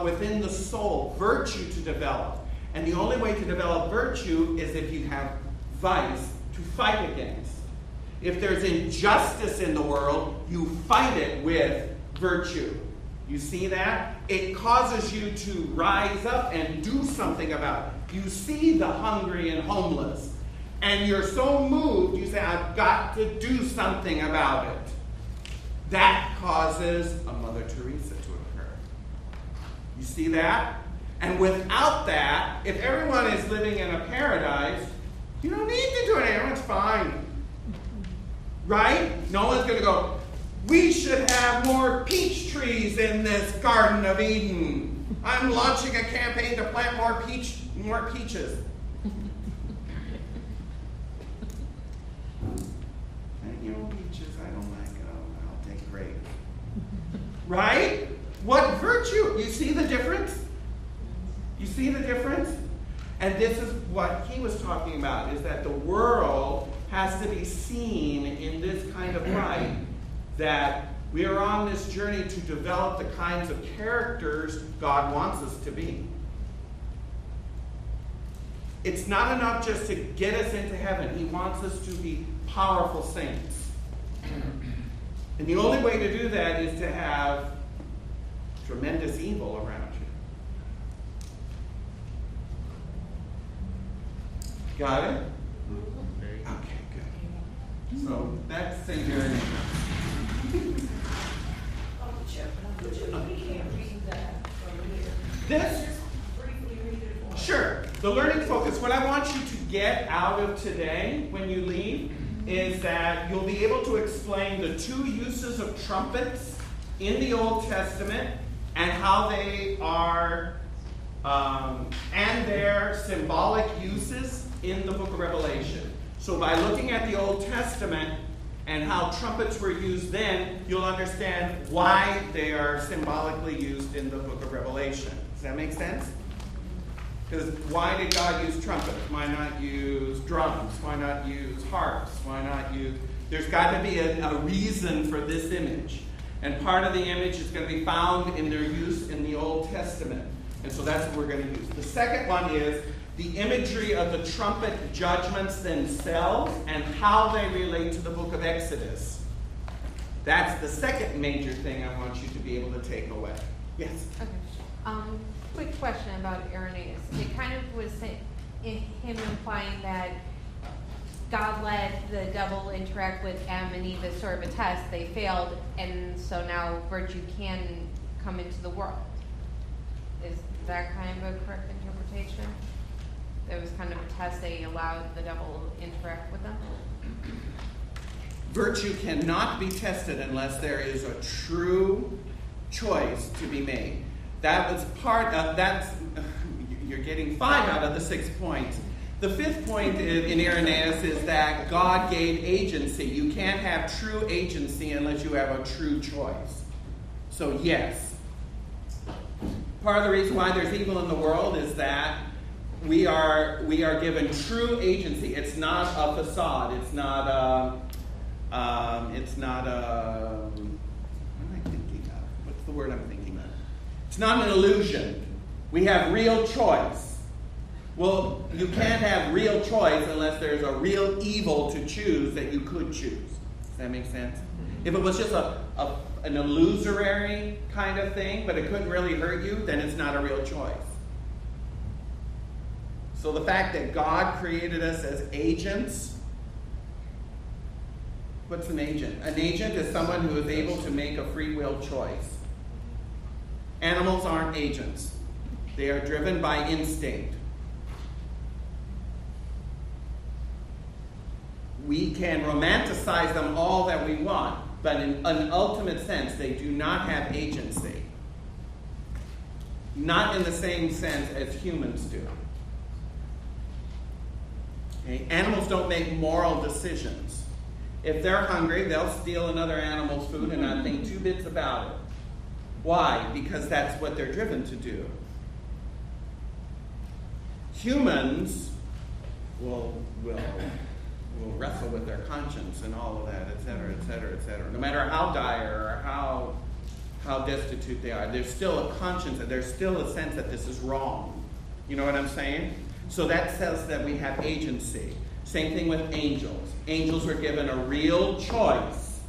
within the soul virtue to develop. And the only way to develop virtue is if you have vice to fight against. If there's injustice in the world, you fight it with virtue. You see that? It causes you to rise up and do something about it. You see the hungry and homeless, and you're so moved, you say, I've got to do something about it. That causes a Mother Teresa to occur. You see that? And without that, if everyone is living in a paradise, you don't need to do anything. Everyone's fine. Right? No one's going to go, we should have more peach trees in this Garden of Eden. I'm launching a campaign to plant more peaches. Peaches, I don't like it. I'll take grapes. Right? What virtue? You see the difference? You see the difference? And this is what he was talking about, is that the world has to be seen in this kind of light, that we are on this journey to develop the kinds of characters God wants us to be. It's not enough just to get us into heaven. He wants us to be powerful saints. And the only way to do that is to have tremendous evil around you. Got it? Okay, good. So that's St. Irenaeus. This? Sure. The learning focus, what I want you to get out of today when you leave is that you'll be able to explain the two uses of trumpets in the Old Testament and how they are, and their symbolic uses in the book of Revelation. So by looking at the Old Testament and how trumpets were used then, you'll understand why they are symbolically used in the book of Revelation. Does that make sense? Because why did God use trumpets? Why not use drums? Why not use harps? Why not use... There's got to be a reason for this image. And part of the image is going to be found in their use in the Old Testament. And so that's what we're going to use. The second one is the imagery of the trumpet judgments themselves and how they relate to the book of Exodus. That's the second major thing I want you to be able to take away. Yes? Okay. Quick question about Irenaeus. It kind of was him implying that God let the devil interact with Adam and Eve as sort of a test. They failed, and so now virtue can come into the world. Is that kind of a correct interpretation? It was kind of a test. They allowed the devil to interact with them? Virtue cannot be tested unless there is a true choice to be made. That was part of, you're getting 5 out of the 6 points. The 5th point in Irenaeus is that God gave agency. You can't have true agency unless you have a true choice. So yes. Part of the reason why there's evil in the world is that we are given true agency. It's not a facade. It's not a, what am I thinking of? What's the word I'm thinking of? It's not an illusion. We have real choice. Well, you can't have real choice unless there's a real evil to choose that you could choose. Does that make sense? If it was just an illusory kind of thing, but it couldn't really hurt you, then it's not a real choice. So the fact that God created us as agents, what's an agent? An agent is someone who is able to make a free will choice. Animals aren't agents. They are driven by instinct. We can romanticize them all that we want, but in an ultimate sense, they do not have agency. Not in the same sense as humans do. Okay? Animals don't make moral decisions. If they're hungry, they'll steal another animal's food and not think 2 bits about it. Why? Because that's what they're driven to do. Humans will wrestle with their conscience and all of that, etc., etc., etc. No matter how dire or how how destitute they are. There's still a conscience, and there's still a sense that this is wrong. You know what I'm saying? So that says that we have agency. Same thing with angels. Angels were given a real choice.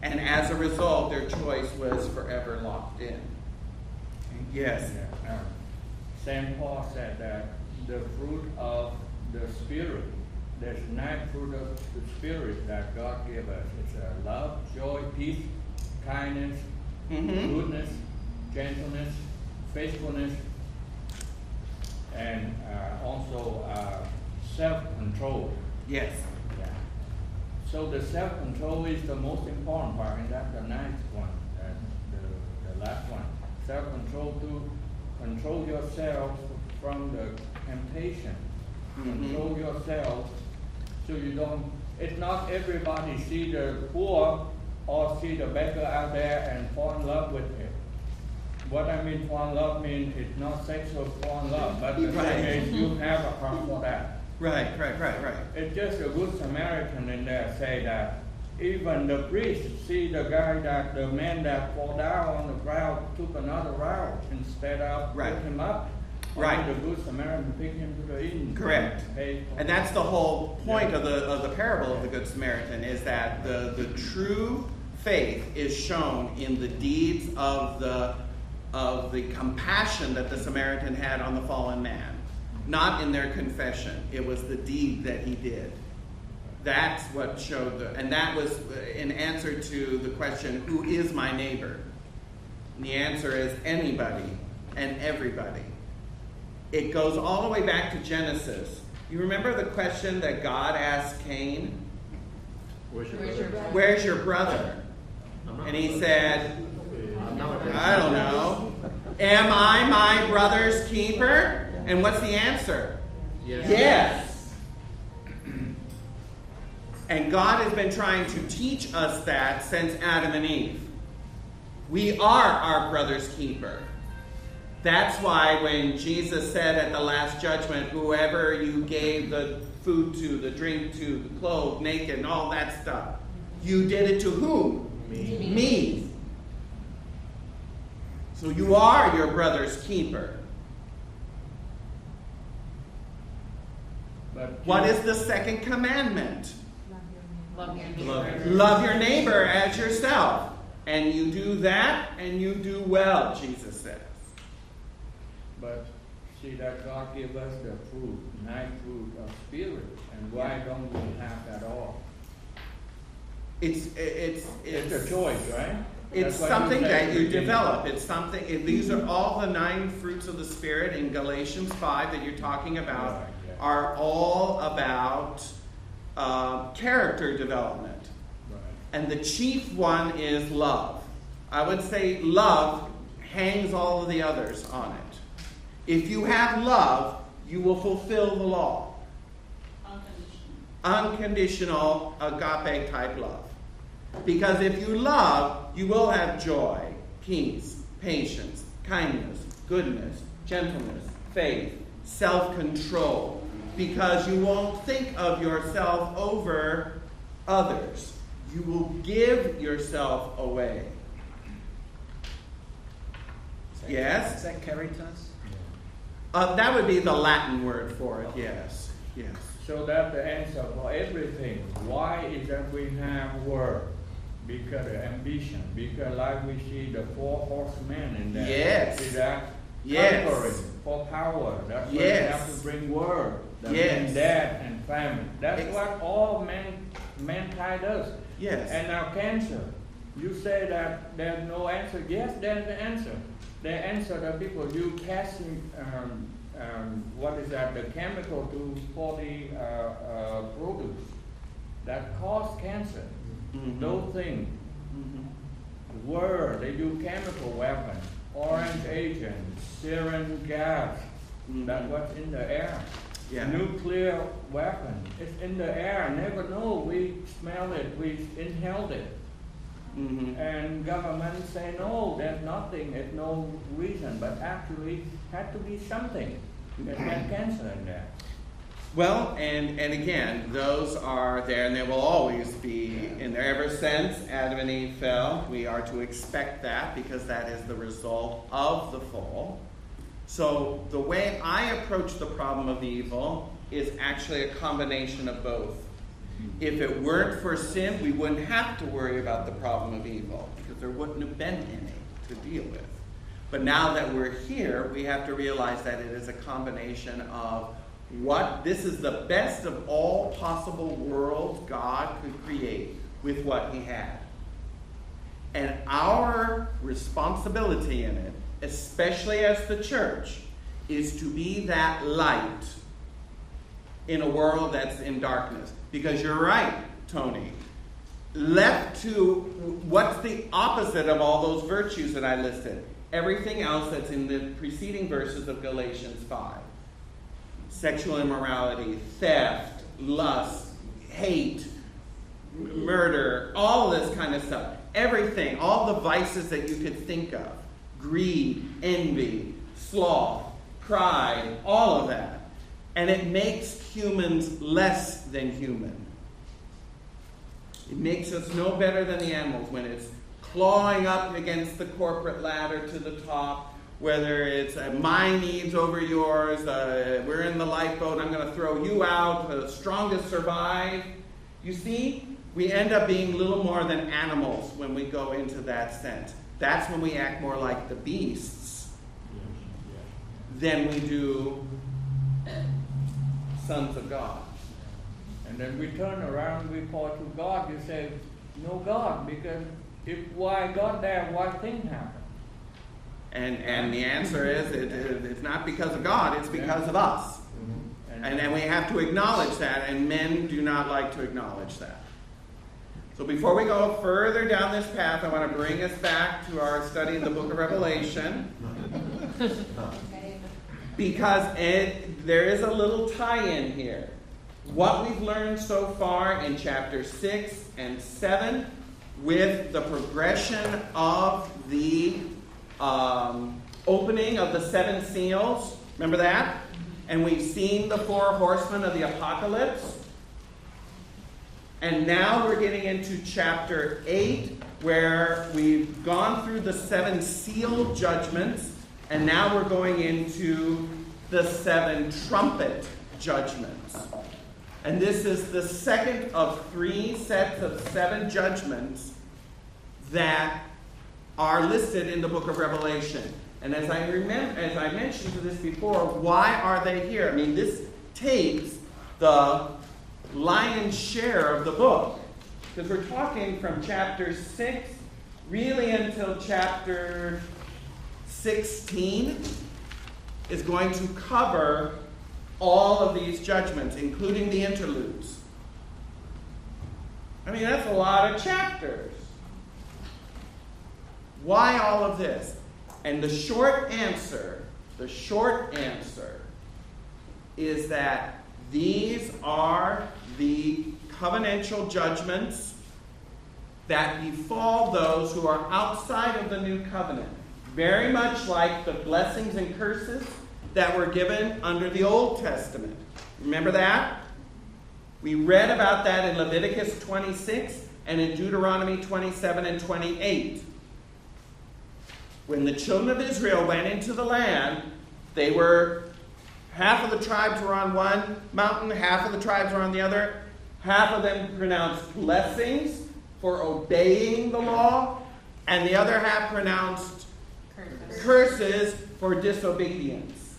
And as a result, their choice was forever locked in. Yes. Yeah. St. Paul said that the fruit of the Spirit, there's 9 fruit of the Spirit that God gave us. It's love, joy, peace, kindness, goodness, gentleness, faithfulness, and also self-control. Yes. Yeah. So the self-control is the most important part, and that's the 9th one, the last one. Self-control to control yourself from the temptation. Control yourself so you don't. It's not everybody see the poor or see the beggar out there and fall in love with it. What I mean fall in love means it's not sexual fall in love, but the thing is you have a heart for that. Right. It's just a good Samaritan in there say that even the priest see the guy that the man that fall down on the ground took another route instead of pick him up. Right. The good Samaritan pick him to the inn. Correct. And that's the whole point of the parable of the Good Samaritan, is that the true faith is shown in the deeds of the compassion that the Samaritan had on the fallen man, not in their confession. It was the deed that he did. That's what showed and that was in answer to the question, who is my neighbor? And the answer is anybody and everybody. It goes all the way back to Genesis. You remember the question that God asked Cain? Where's your brother? And he said, I don't know. Am I my brother's keeper? And what's the answer? Yes. And God has been trying to teach us that since Adam and Eve. We are our brother's keeper. That's why when Jesus said at the last judgment, whoever you gave the food to, the drink to, the clothes, naked, and all that stuff, you did it to whom? Me. So you are your brother's keeper. But what is the second commandment? Love your neighbor. Love your neighbor as yourself. And you do that, and you do well, Jesus says. But see that God gave us the fruit, 9 fruit of Spirit, and why don't we have that all? It's a choice, right? It's something that you develop. It's something. These are all the 9 fruits of the Spirit in Galatians 5 that you're talking about. Are all about character development. Right. And the chief one is love. I would say love hangs all of the others on it. If you have love, you will fulfill the law. Unconditional agape type love. Because if you love, you will have joy, peace, patience, kindness, goodness, gentleness, faith, self-control. Because you won't think of yourself over others. You will give yourself away. Yes? Is that caritas? That would be the Latin word for it, yes. Yes. So that's the answer for everything. Why is that we have word? Because of ambition. Because like we see the 4 horsemen in there. Yes. See that? Yes. Conquering for power. That's why Yes. we have to bring word. That Yes. means death and famine. That's what all mankind does. Yes. And now cancer. You say that there's no answer. Yes, there's the answer. The answer that people you casting what is that? The chemical for the produce that cause cancer. Mm-hmm. Those things. Word, they do chemical weapons, orange agent, sarin gas. That's what's in the air. Yeah. Nuclear weapon. It's in the air. Never know. We smell it. We inhaled it. And government say no, there's nothing, there's no reason, but actually had to be something that had cancer in there. Well, and again, those are there, and they will always be in there. Ever since Adam and Eve fell, we are to expect that because that is the result of the fall. So the way I approach the problem of evil is actually a combination of both. If it weren't for sin, we wouldn't have to worry about the problem of evil because there wouldn't have been any to deal with. But now that we're here, we have to realize that it is a combination of this is the best of all possible worlds God could create with what he had. And our responsibility in it, especially as the church, is to be that light in a world that's in darkness. Because you're right, Tony. Left to what's the opposite of all those virtues that I listed? Everything else that's in the preceding verses of Galatians 5. Sexual immorality, theft, lust, hate, murder, all this kind of stuff. Everything, all the vices that you could think of. Greed, envy, sloth, pride, all of that. And it makes humans less than human. It makes us no better than the animals when it's clawing up against the corporate ladder to the top. Whether it's my needs over yours, we're in the lifeboat, I'm going to throw you out, the strongest survive. You see, we end up being little more than animals when we go into that sense. That's when we act more like the beasts than we do sons of God. And then we turn around, we call to God, you say, no God, because why God there, why thing happen? And the answer is, it's not because of God, it's because of us. Mm-hmm. And we have to acknowledge that, and men do not like to acknowledge that. So before we go further down this path, I want to bring us back to our study in the book of Revelation. Because there is a little tie-in here. What we've learned so far in chapter 6 and 7 with the progression of the opening of the 7 seals. Remember that? And we've seen the 4 horsemen of the apocalypse. And now we're getting into chapter 8, where we've gone through the 7 seal judgments, and now we're going into the 7 trumpet judgments. And this is the second of 3 sets of 7 judgments that are listed in the book of Revelation. And as I mentioned to this before, why are they here? I mean, this takes the lion's share of the book. Because we're talking from chapter 6 really until chapter 16 is going to cover all of these judgments, including the interludes. I mean, that's a lot of chapters. Why all of this? And the short answer is that these are the covenantal judgments that befall those who are outside of the new covenant. Very much like the blessings and curses that were given under the Old Testament. Remember that? We read about that in Leviticus 26 and in Deuteronomy 27 and 28. When the children of Israel went into the land, they were, half of the tribes were on one mountain, half of the tribes were on the other. Half of them pronounced blessings for obeying the law, and the other half pronounced curses for disobedience.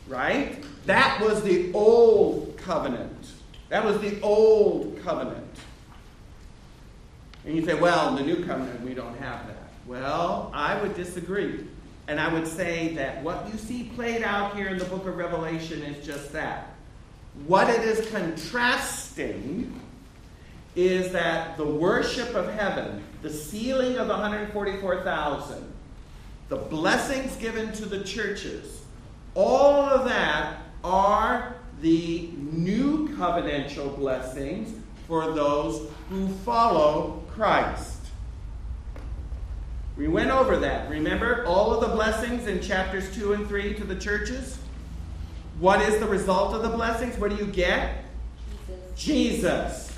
Right? That was the old covenant. That was the old covenant. And you say, well, in the new covenant, we don't have that. Well, I would disagree. And I would say that what you see played out here in the book of Revelation is just that. What it is contrasting is that the worship of heaven, the sealing of the 144,000, the blessings given to the churches, all of that are the new covenantal blessings for those who follow Christ. We went over that. Remember all of the blessings in chapters 2 and 3 to the churches? What is the result of the blessings? What do you get? Jesus.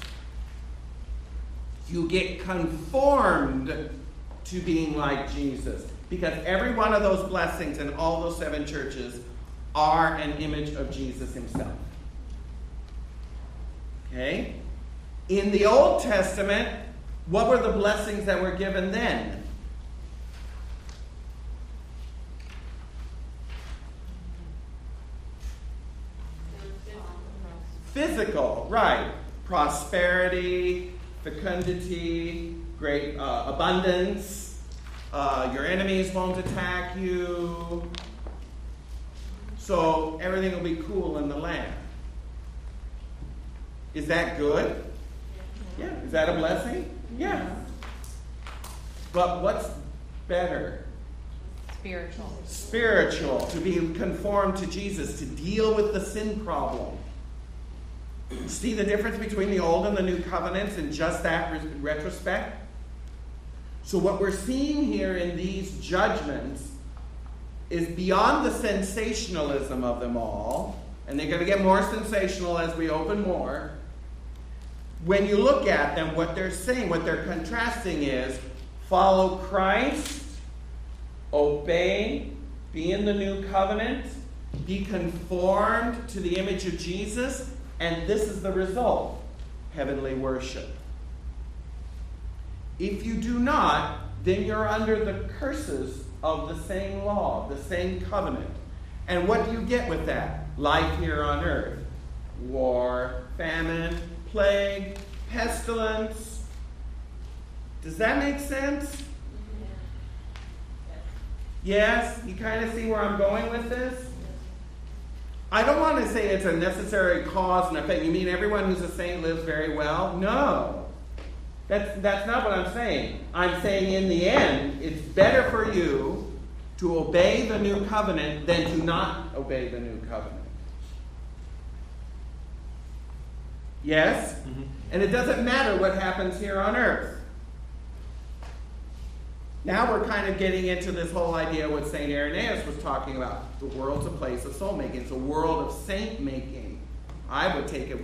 You get conformed to being like Jesus. Because every one of those blessings in all those 7 churches are an image of Jesus himself. Okay? In the Old Testament, what were the blessings that were given then? Physical, right. Prosperity, fecundity, great abundance. Your enemies won't attack you. So everything will be cool in the land. Is that good? Yeah. Is that a blessing? Yeah. But what's better? Spiritual. Spiritual. To be conformed to Jesus. To deal with the sin problem. See the difference between the old and the new covenants in just that retrospect? So what we're seeing here in these judgments is beyond the sensationalism of them all, and they're going to get more sensational as we open more. When you look at them, what they're saying, what they're contrasting is follow Christ, obey, be in the new covenant, be conformed to the image of Jesus, and this is the result, heavenly worship. If you do not, then you're under the curses of the same law, the same covenant. And what do you get with that? Life here on earth. War, famine, plague, pestilence. Does that make sense? Yes? You kind of see where I'm going with this? I don't want to say it's a necessary cause and effect. You mean everyone who's a saint lives very well? No. That's not what I'm saying. I'm saying in the end, it's better for you to obey the new covenant than to not obey the new covenant. Yes? Mm-hmm. And it doesn't matter what happens here on earth. Now we're kind of getting into this whole idea what St. Irenaeus was talking about. The world's a place of soul making. It's a world of saint making. I would take it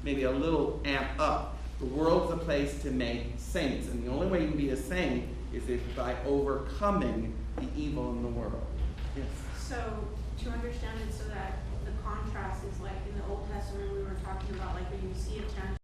maybe a little amp up. The world's a place to make saints. And the only way you can be a saint is if by overcoming the evil in the world. Yes. So to understand it so that the contrast is like in the Old Testament we were talking about, like when you see a tent